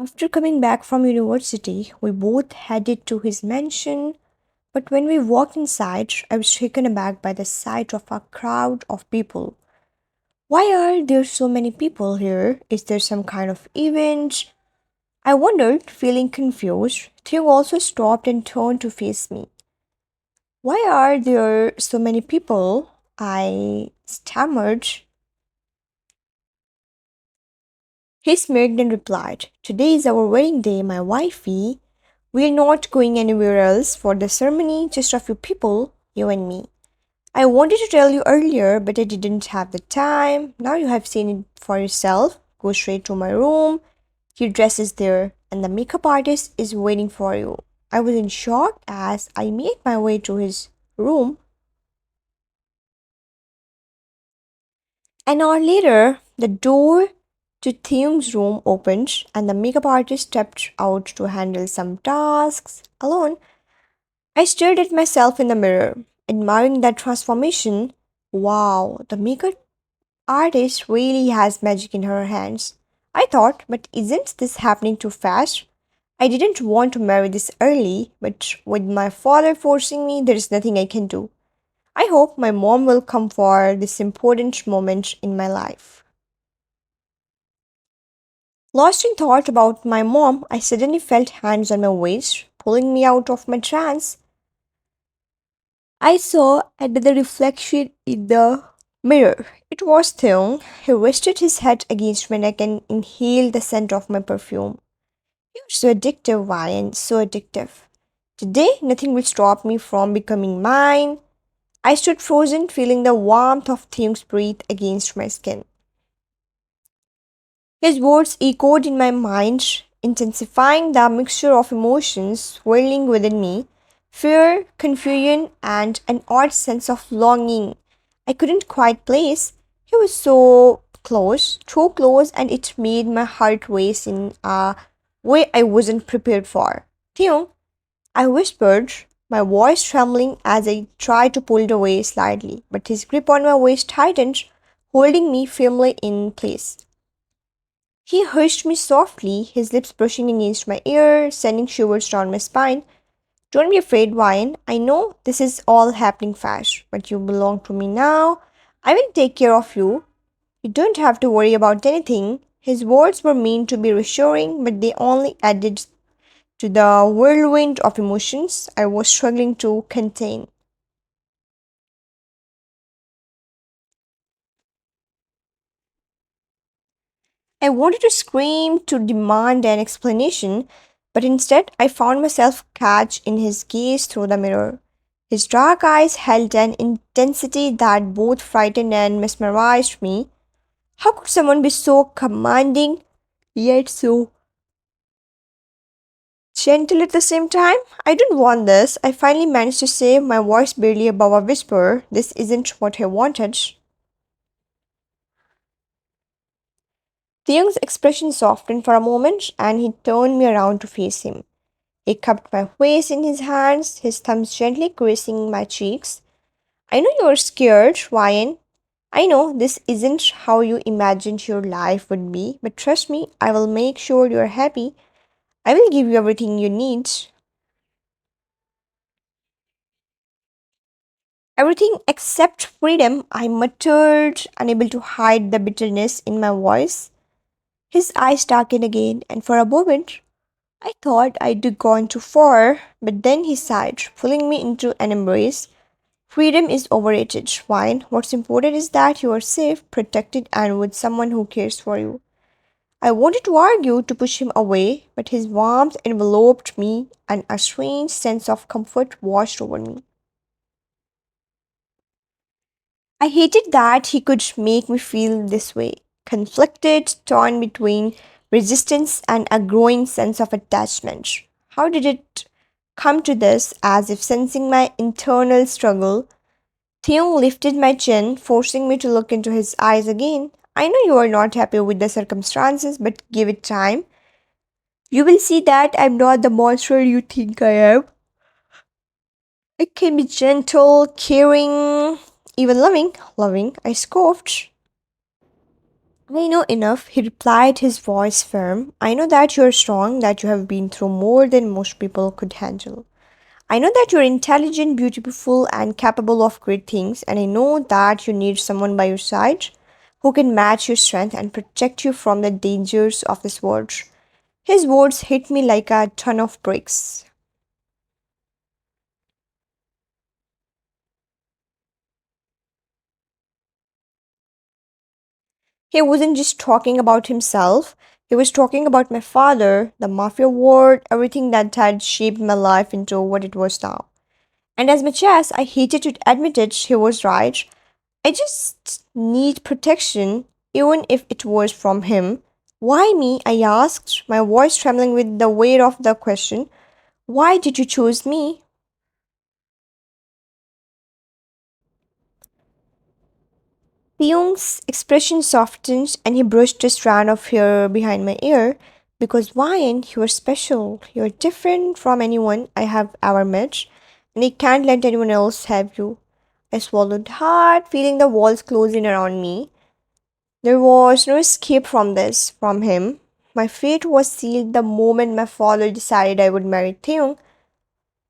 After coming back from university, we both headed to his mansion, but when we walked inside, I was taken aback by the sight of a crowd of people. Why are there so many people here? Is there some kind of event? I wondered, feeling confused. Theo also stopped and turned to face me. Why are there so many people? I stammered. He smirked and replied, "Today is our wedding day, my wifey. We're not going anywhere else for the ceremony, just a few people, you and me. I wanted to tell you earlier, but I didn't have the time. Now you have seen it for yourself. Go straight to my room. Your dress is there, and the makeup artist is waiting for you." I was in shock as I made my way to his room. An hour later, the door to Taehyung's room opened, and the makeup artist stepped out to handle some tasks alone. I stared at myself in the mirror, admiring that transformation. Wow, the makeup artist really has magic in her hands. I thought, but isn't this happening too fast? I didn't want to marry this early, but with my father forcing me, there is nothing I can do. I hope my mom will come for this important moment in my life. Lost in thought about my mom, I suddenly felt hands on my waist, pulling me out of my trance. I saw another reflection in the mirror. It was Theung. He rested his head against my neck and inhaled the scent of my perfume. You're so addictive, Ryan, so addictive. Today, nothing will stop me from becoming mine. I stood frozen, feeling the warmth of Theung's breath against my skin. His words echoed in my mind, intensifying the mixture of emotions swirling within me: fear, confusion, and an odd sense of longing I couldn't quite place. He was so close, and it made my heart race in a way I wasn't prepared for. Theo, I whispered, my voice trembling as I tried to pull it away slightly, but his grip on my waist tightened, holding me firmly in place. He hushed me softly, his lips brushing against my ear, sending shivers down my spine. "Don't be afraid, Ryan. I know this is all happening fast, but you belong to me now. I will take care of you. You don't have to worry about anything." His words were meant to be reassuring, but they only added to the whirlwind of emotions I was struggling to contain. I wanted to scream to demand an explanation, but instead I found myself catch in his gaze through the mirror. His dark eyes held an intensity that both frightened and mesmerized me. How could someone be so commanding, yet so gentle at the same time? "I don't want this," I finally managed to say, my voice barely above a whisper. "This isn't what I wanted." The young's expression softened for a moment, and he turned me around to face him. He cupped my face in his hands, his thumbs gently caressing my cheeks. "I know you're scared, Ryan. I know this isn't how you imagined your life would be, but trust me, I will make sure you're happy. I will give you everything you need." "Everything except freedom," I muttered, unable to hide the bitterness in my voice. His eyes darkened again, and for a moment I thought I'd gone too far, but then he sighed, pulling me into an embrace. "Freedom is overrated, Wine. What's important is that you are safe, protected, and with someone who cares for you." I wanted to argue, to push him away, but his warmth enveloped me, and a strange sense of comfort washed over me. I hated that he could make me feel this way, conflicted, torn between resistance and a growing sense of attachment. How did it come to this? As if sensing my internal struggle, Theo lifted my chin, forcing me to look into his eyes again. "I know you are not happy with the circumstances, but give it time. You will see that I'm not the monster you think I am. I can be gentle, caring, even loving." "Loving?" I scoffed. I know enough, he replied, his voice firm. I know that you're strong, that you have been through more than most people could handle. I know that you're intelligent, beautiful, and capable of great things, and I know that you need someone by your side who can match your strength and protect you from the dangers of this world. His words hit me like a ton of bricks. He wasn't just talking about himself, he was talking about my father, the mafia world, everything that had shaped my life into what it was now. And as much as I hated to admit it, he was right. I just need protection, even if it was from him. Why me? I asked, my voice trembling with the weight of the question. Why did you choose me? Pyong's expression softened and he brushed a strand of hair behind my ear. Because Wyan, you are special. You are different from anyone I have ever met, and I can't let anyone else have you. I swallowed hard, feeling the walls closing around me. There was no escape from this, from him. My fate was sealed the moment my father decided I would marry Taehyung.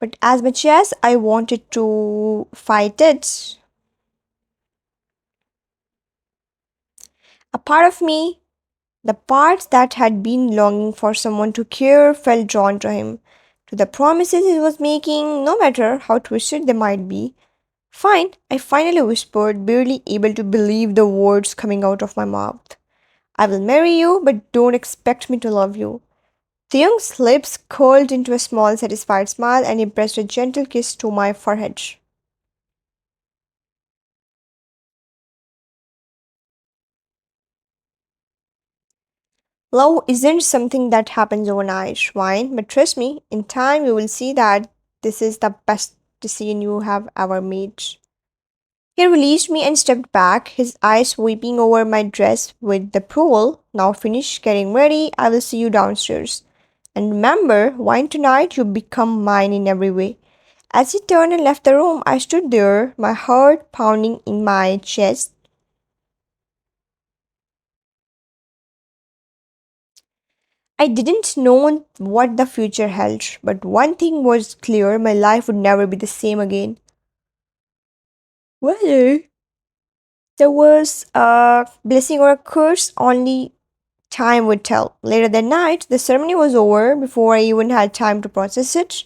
But as much as I wanted to fight it, a part of me, the part that had been longing for someone to care, felt drawn to him, to the promises he was making, no matter how twisted they might be. Fine, I finally whispered, barely able to believe the words coming out of my mouth. I will marry you, but don't expect me to love you. The young's lips curled into a small, satisfied smile, and he pressed a gentle kiss to my forehead. Love isn't something that happens overnight, Ryan, but trust me, in time you will see that this is the best decision you have ever made. He released me and stepped back, his eyes sweeping over my dress with approval. Now finish getting ready, I will see you downstairs. And remember, wine tonight, you become mine in every way. As he turned and left the room, I stood there, my heart pounding in my chest. I didn't know what the future held, but one thing was clear, my life would never be the same again. Whether there was a blessing or a curse, only time would tell. Later that night, the ceremony was over before I even had time to process it.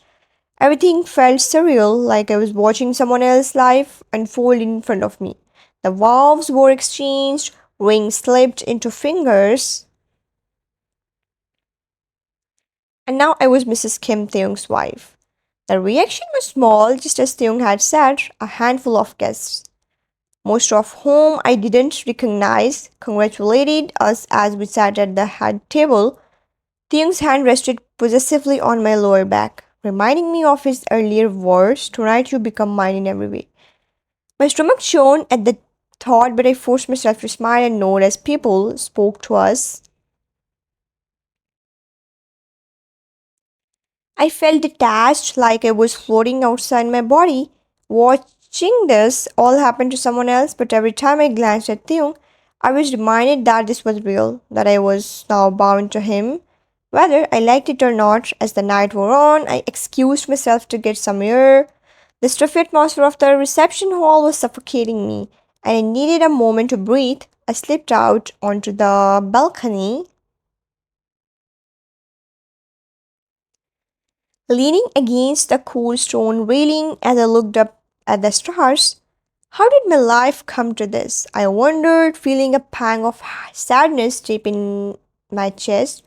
Everything felt surreal, like I was watching someone else's life unfold in front of me. The vows were exchanged, rings slipped into fingers, and now I was Mrs. Kim Taehyung's wife. The reaction was small, just as Taehyung had said, a handful of guests, most of whom I didn't recognize, congratulated us as we sat at the head table. Taehyung's hand rested possessively on my lower back, reminding me of his earlier words, tonight you become mine in every way. My stomach churned at the thought, but I forced myself to smile and nod as people spoke to us. I felt detached, like I was floating outside my body, watching this all happen to someone else. But every time I glanced at Theung, I was reminded that this was real, that I was now bound to him. Whether I liked it or not, as the night wore on, I excused myself to get some air. The stuffy atmosphere of the reception hall was suffocating me, and I needed a moment to breathe. I slipped out onto the balcony, leaning against the cool stone railing as I looked up at the stars. How did my life come to this? I wondered, feeling a pang of sadness deep in my chest.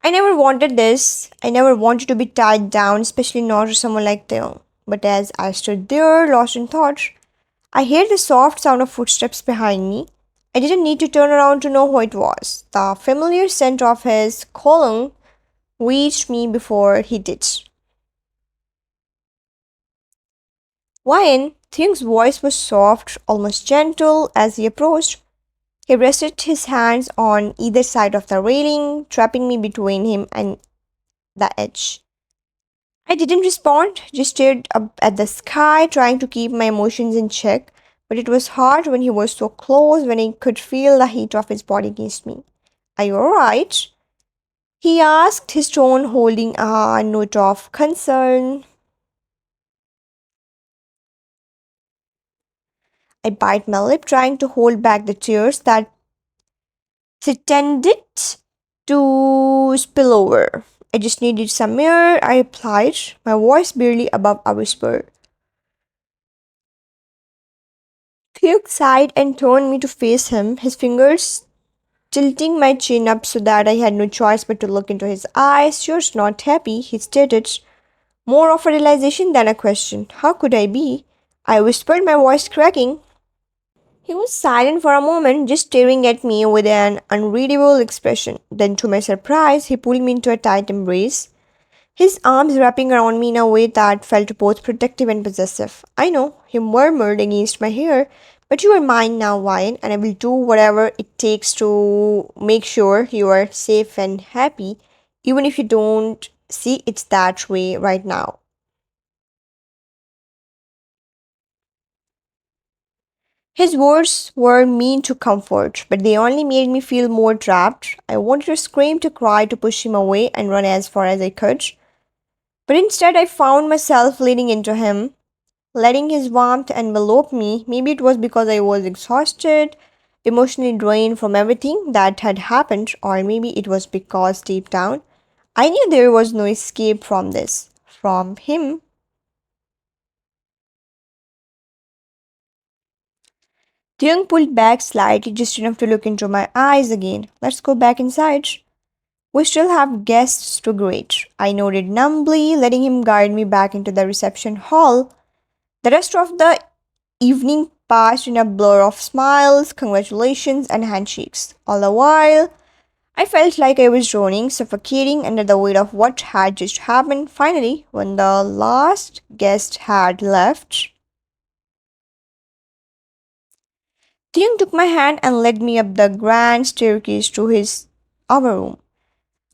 I never wanted this. I never wanted to be tied down, especially not to someone like Theo. But as I stood there, lost in thought, I heard the soft sound of footsteps behind me. I didn't need to turn around to know who it was. The familiar scent of his cologne reached me before he did. Wyan, Thing's voice was soft, almost gentle as he approached. He rested his hands on either side of the railing, trapping me between him and the edge. I didn't respond, just stared up at the sky, trying to keep my emotions in check. but it was hard when he was so close, when I could feel the heat of his body against me. Are you alright? He asked, his tone holding a note of concern. I bite my lip, trying to hold back the tears that pretended to spill over. I just needed some air, I replied, my voice barely above a whisper. Fuchs sighed and turned me to face him, his fingers tilting my chin up so that I had no choice but to look into his eyes. You're not happy, he stated, more of a realization than a question. How could I be? I whispered, my voice cracking. He was silent for a moment, just staring at me with an unreadable expression. Then, to my surprise, he pulled me into a tight embrace, his arms wrapping around me in a way that felt both protective and possessive. I know, he murmured against my hair, but you are mine now, Wine, and I will do whatever it takes to make sure you are safe and happy, even if you don't see it that way right now. His words were meant to comfort, but they only made me feel more trapped. I wanted to scream, to cry, to push him away and run as far as I could. But instead, I found myself leaning into him, letting his warmth envelop me. Maybe it was because I was exhausted, emotionally drained from everything that had happened, or maybe it was because deep down, I knew there was no escape from this, from him. Taehyung pulled back slightly, just enough to look into my eyes again. Let's go back inside. We still have guests to greet. I nodded numbly, letting him guide me back into the reception hall. The rest of the evening passed in a blur of smiles, congratulations, and handshakes. All the while, I felt like I was drowning, suffocating under the weight of what had just happened. Finally, when the last guest had left, Taehyung took my hand and led me up the grand staircase to his our room.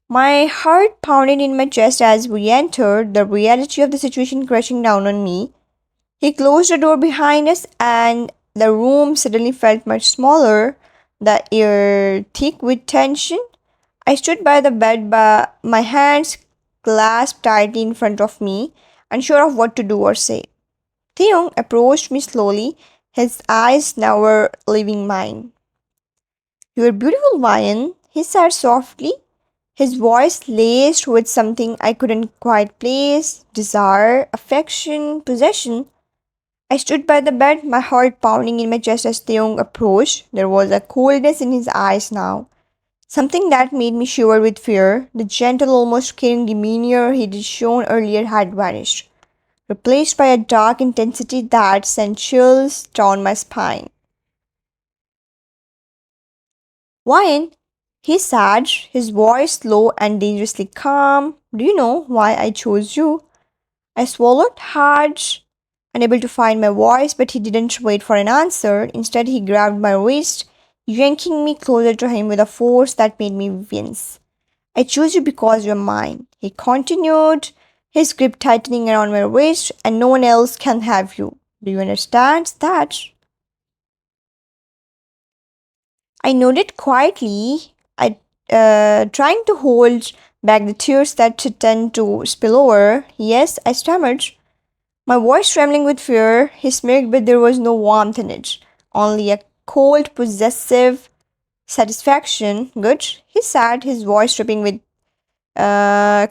My heart pounded in my chest as we entered, the reality of the situation crashing down on me. He closed the door behind us, and the room suddenly felt much smaller, the air thick with tension. I stood by the bed, my hands clasped tightly in front of me, unsure of what to do or say. Theon approached me slowly, his eyes never leaving mine. You are beautiful, Ryan, he said softly, his voice laced with something I couldn't quite place desire, affection, possession. I stood by the bed, my heart pounding in my chest as Theung approached. There was a coldness in his eyes now, something that made me shiver with fear. The gentle, almost caring demeanor he'd shown earlier had vanished, replaced by a dark intensity that sent chills down my spine. Wine, he said, his voice low and dangerously calm. Do you know why I chose you? I swallowed hard, unable to find my voice, but he didn't wait for an answer. Instead, he grabbed my wrist, yanking me closer to him with a force that made me wince. I choose you because you're mine, he continued, his grip tightening around my wrist, and no one else can have you. Do you understand that? I nodded quietly, trying to hold back the tears that threatened to spill over. Yes, I stammered, my voice trembling with fear. He smirked, but there was no warmth in it, only a cold, possessive satisfaction. Good, he said, his voice dripping with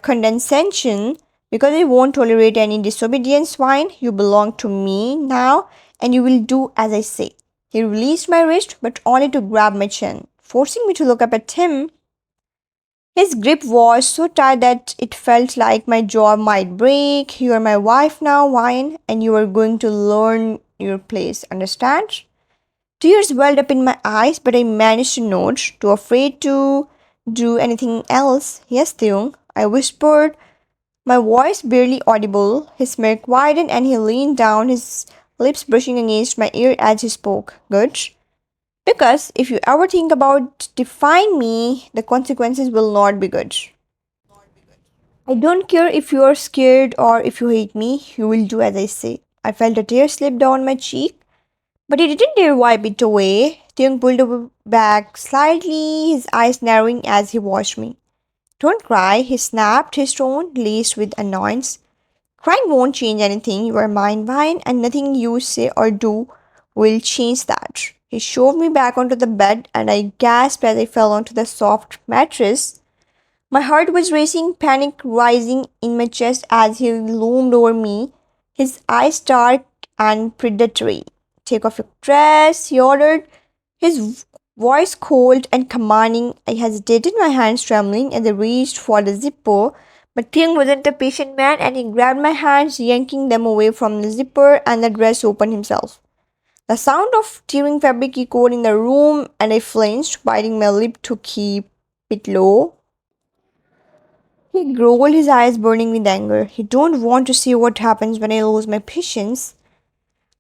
condescension. Because I won't tolerate any disobedience, Swine. You belong to me now, and you will do as I say. He released my wrist, but only to grab my chin, forcing me to look up at him. His grip was so tight that it felt like my jaw might break. You are my wife now, Wine, and you are going to learn your place. Understand? Tears welled up in my eyes, but I managed to nod, too afraid to do anything else. Yes, Theung, I whispered, my voice barely audible. His smirk widened and he leaned down, his lips brushing against my ear as he spoke. Good. Because if you ever think about defying me, the consequences will not be good. I don't care if you are scared or if you hate me, you will do as I say. I felt a tear slip down my cheek, But he didn't dare wipe it away. Taehyung pulled back slightly, his eyes narrowing as he watched me. Don't cry, he snapped, his tone laced with annoyance. Crying won't change anything. You are mine, Vine, and nothing you say or do will change that. He shoved me back onto the bed, and I gasped as I fell onto the soft mattress. My heart was racing, panic rising in my chest as he loomed over me, his eyes dark and predatory. Take off your dress, he ordered, his voice cold and commanding. I hesitated, my hands trembling as I reached for the zipper. But Ting wasn't a patient man and he grabbed my hands, yanking them away from the zipper, and the dress opened himself. The sound of tearing fabric echoed in the room, and I flinched, biting my lip to keep it low. He rolled his eyes, burning with anger. You don't want to see what happens when I lose my patience.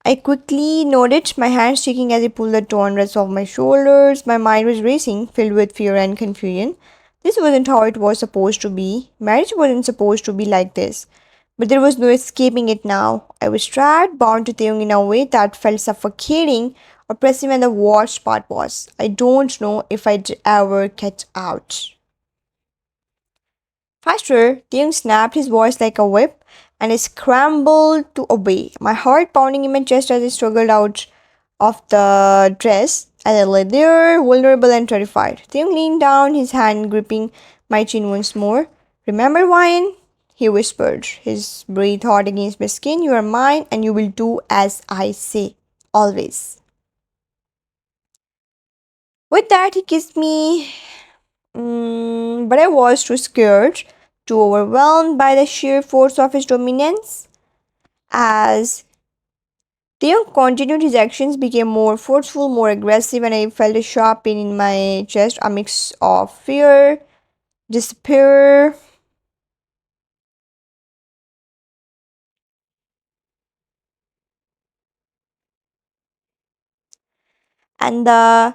I quickly nodded, my hands shaking as he pulled the torn dress off my shoulders. My mind was racing, filled with fear and confusion. This wasn't how it was supposed to be. Marriage wasn't supposed to be like this. But there was no escaping it now. I was trapped, bound to Taehyung in a way that felt suffocating, oppressive, and the worst part was, I don't know if I'd ever get out. Faster, Taehyung snapped his voice like a whip, and I scrambled to obey, my heart pounding in my chest as I struggled out of the dress. As I lay there, vulnerable and terrified, Taehyung leaned down, his hand gripping my chin once more. Remember, Ryan? He whispered, his breath hot against my skin. You are mine, and you will do as I say. Always. With that, he kissed me. But I was too scared, too overwhelmed by the sheer force of his dominance. As Theo continued, his actions became more forceful, more aggressive, and I felt a sharp pain in my chest, a mix of fear, despair, and the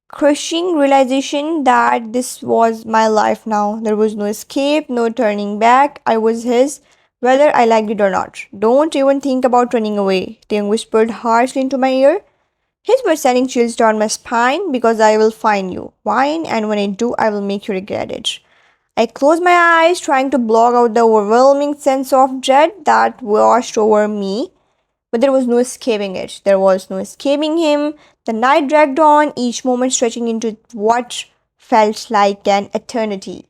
crushing realization that this was my life now. There was no escape, no turning back. I was his, whether I liked it or not. Don't even think about running away, Theo whispered harshly into my ear. His words sending chills down my spine because I will find you. Whine, and when I do, I will make you regret it. I closed my eyes, trying to block out the overwhelming sense of dread that washed over me, but there was no escaping it. There was no escaping him. The night dragged on, each moment stretching into what felt like an eternity.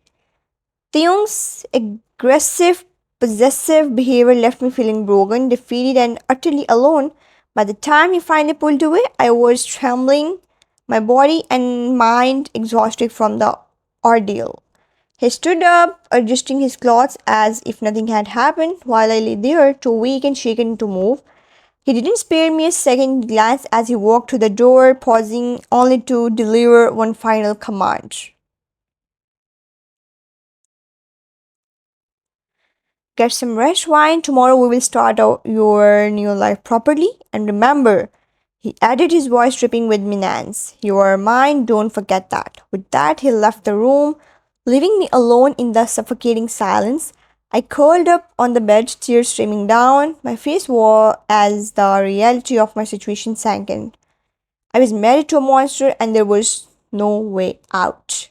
Theung's aggressive, possessive behavior left me feeling broken, defeated, and utterly alone. By the time he finally pulled away, I was trembling, my body and mind exhausted from the ordeal. He stood up, adjusting his clothes as if nothing had happened, while I lay there, too weak and shaken to move. He didn't spare me a second glance as he walked to the door, pausing only to deliver one final command. Get some rest, wine. Tomorrow we will start your new life properly. And remember, he added, his voice dripping with menace. You are mine, don't forget that. With that, he left the room, leaving me alone in the suffocating silence. I curled up on the bed, tears streaming down. My face wore as the reality of my situation sank in. I was married to a monster and there was no way out.